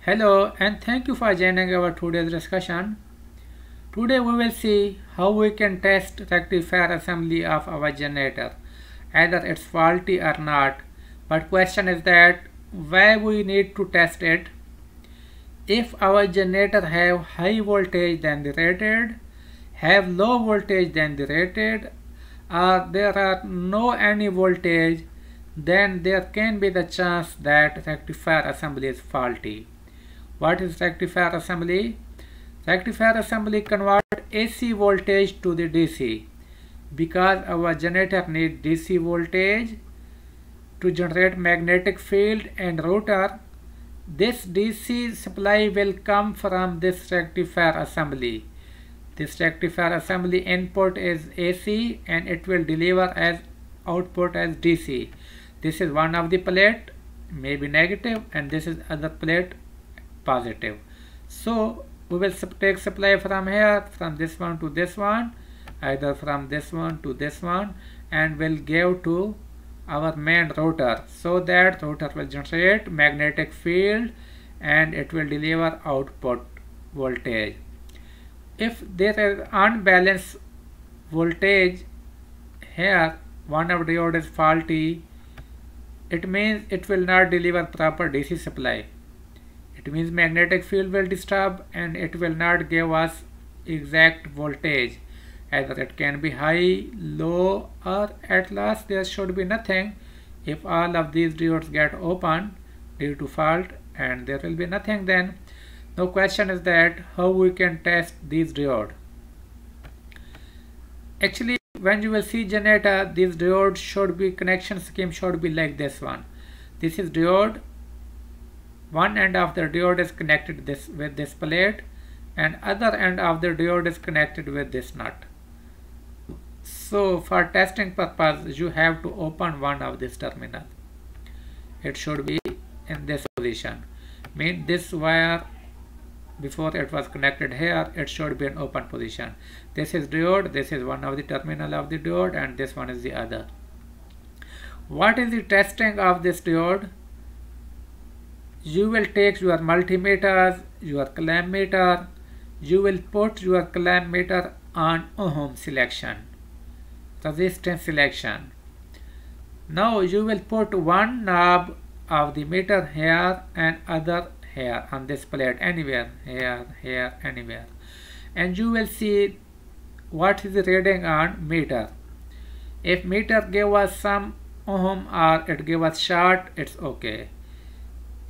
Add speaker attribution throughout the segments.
Speaker 1: Hello and thank you for joining our today's discussion. Today we will see how we can test rectifier assembly of our generator, either it's faulty or not. But question is that why we need to test it. If our generator have high voltage than the rated, have low voltage than the rated, or there are no any voltage, then there can be the chance that rectifier assembly is faulty. What is rectifier assembly? Rectifier assembly converts AC voltage to the DC. Because our generator needs DC voltage to generate magnetic field and rotor, this DC supply will come from this rectifier assembly. This rectifier assembly input is AC and it will deliver as output as DC. This is one of the plate, maybe negative, and this is other plate, positive. So we will take supply from here, from this one to this one, either from this one to this one, and will give to our main rotor, so that rotor will generate magnetic field and it will deliver output voltage. If there is unbalanced voltage here, one of the diode is faulty, it means it will not deliver proper DC supply. It means magnetic field will disturb and it will not give us exact voltage. Either it can be high, low, or at last there should be nothing if all of these diodes get open due to fault, and there will be nothing then. Now question is that how we can test these diodes. Actually, when you will see generator, these diodes should be, connection scheme should be like this one. This is diode. One end of the diode is connected with this plate, and other end of the diode is connected with this nut. So for testing purpose, you have to open one of this terminal. It should be in this position. Mean this wire, before it was connected here, it should be in open position. This is diode, this is one of the terminal of the diode, and this one is the other. What is the testing of this diode? You will take your multimeters, your clamp meter, you will put your clamp meter on ohm selection, resistance selection. Now you will put one knob of the meter here and other here on this plate, anywhere, here, anywhere. And you will see what is the reading on meter. If meter give us some ohm or it give us short, it's okay.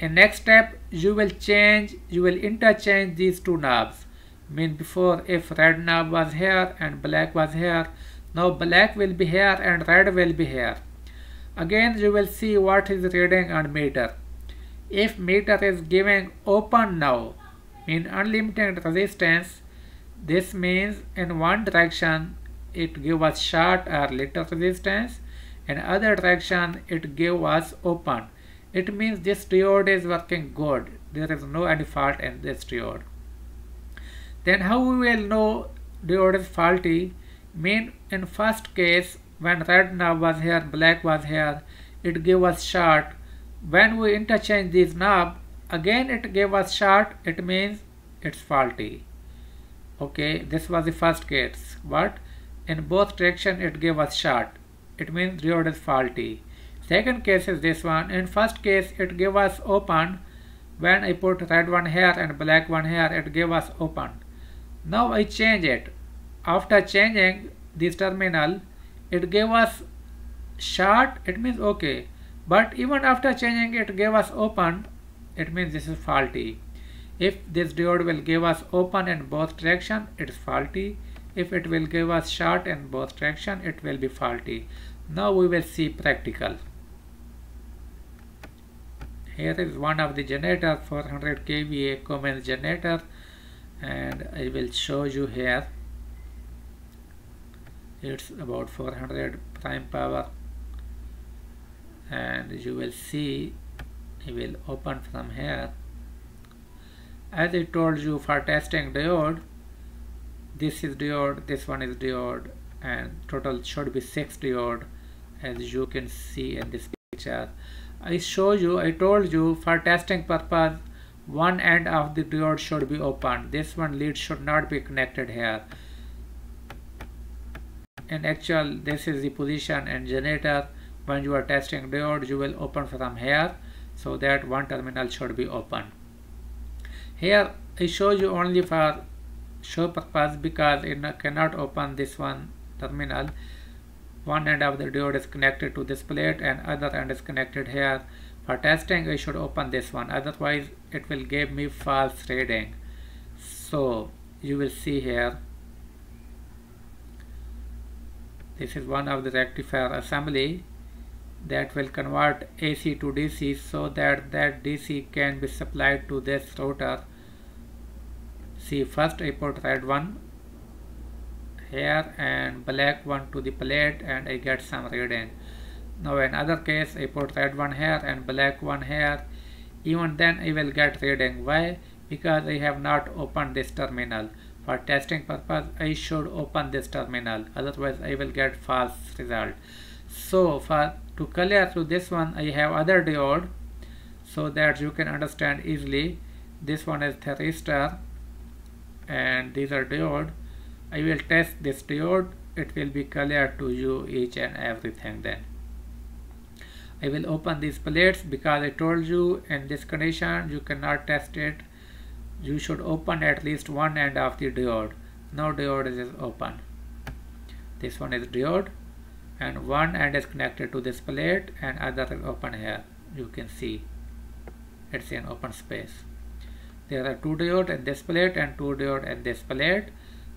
Speaker 1: In next step, you will interchange these two knobs. Mean before, if red knob was here and black was here, now black will be here and red will be here. Again, you will see what is reading on meter. If meter is giving open now, mean unlimited resistance, this means in one direction it give us short or little resistance, in other direction it give us open. It means this diode is working good. There is no any fault in this diode. Then how we will know diode is faulty? Mean in first case, when red knob was here, black was here, it gave us short. When we interchange these knob, again it gave us short, it means it's faulty. Okay, this was the first case, but in both direction it gave us short. It means diode is faulty. Second case is this one. In first case, it gave us open. When I put red one here and black one here, it gave us open. Now I change it. After changing this terminal, it gave us short. It means okay. But even after changing it gave us open, it means this is faulty. If this diode will give us open in both direction, it is faulty. If it will give us short in both direction, it will be faulty. Now we will see practical. Here is one of the generator, 400 kVA Cummins generator, and I will show you here. It's about 400 prime power, and you will see I will open from here. As I told you, for testing diode, this is diode, this one is diode, and total should be 6 diode, as you can see in this picture. I told you for testing purpose one end of the diode should be open. This one lead should not be connected here. In actual, this is the position and generator. When you are testing diode, you will open from here, so that one terminal should be open. Here I show you only for show purpose, because it cannot open this one terminal. One end of the diode is connected to this plate and other end is connected here. For testing, I should open this one, otherwise it will give me false reading. So you will see here, this is one of the rectifier assembly that will convert AC to DC, so that DC can be supplied to this router. See, first I put red one here and black one to the plate, and I get some reading. Now in other case, I put red one here and black one here. Even then I will get reading. Why? Because I have not opened this terminal. For testing purpose, I should open this terminal, otherwise I will get false result. So to clear to this one, I have other diode, so that you can understand easily. This one is thyristor and these are diode. I will test this diode. It will be clear to you each and everything. Then I will open these plates, because I told you in this condition you cannot test it. You should open at least one end of the diode. Now diode is open. This one is diode and one end is connected to this plate and other is open here. You can see it's in open space. There are two diodes in this plate and two diodes in this plate.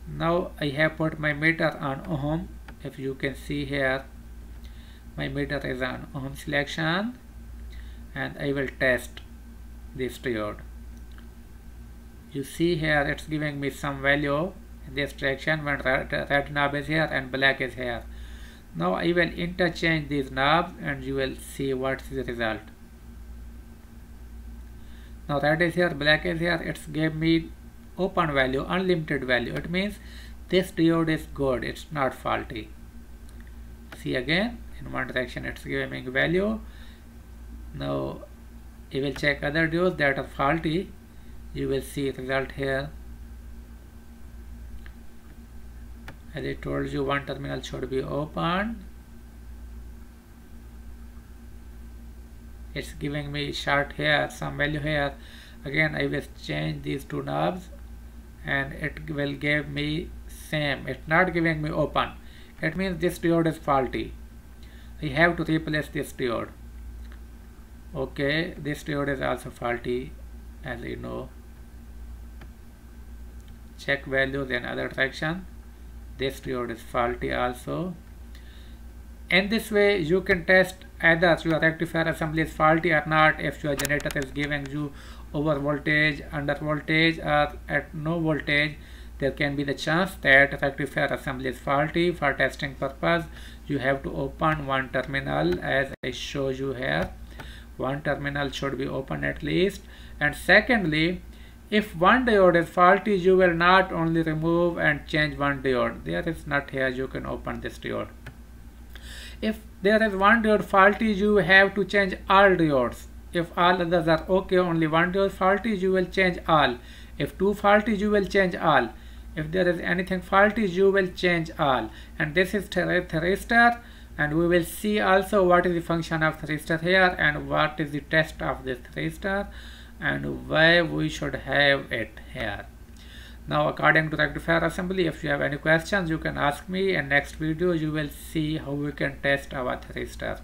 Speaker 1: Now I have put my meter on ohm. If you can see here, my meter is on ohm selection, and I will test this diode. You see here it's giving me some value in this direction when red knob is here and black is here. Now I will interchange these knobs and you will see what's the result. Now red is here, black is here. It's gave me open value, unlimited value. It means this diode is good, it's not faulty. See again, in one direction it's giving value. Now you will check other diodes that are faulty. You will see result here. As I told you, one terminal should be open. It's giving me short here, some value here. Again I will change these two knobs and it will give me same. It's not giving me open. It means this diode is faulty. I have to replace this diode. Okay, this diode is also faulty, as you know. Check values in other direction. This diode is faulty also. In this way you can test either your rectifier assembly is faulty or not. If your generator is giving you over voltage, under voltage, or at no voltage, there can be the chance that rectifier assembly is faulty. For testing purpose, you have to open one terminal, as I show you here. One terminal should be open at least. And secondly, if one diode is faulty, you will not only remove and change one diode. There is not here, you can open this diode. If there is one diode faulty, you have to change all diodes. If all others are okay, only one diode faulty, you will change all. If two faulty, you will change all. If there is anything faulty, you will change all. And this is thyristor, and we will see also what is the function of thyristor here and what is the test of this thyristor and why we should have it here. Now according to rectifier assembly, if you have any questions, you can ask me. In next video you will see how we can test our thyristor.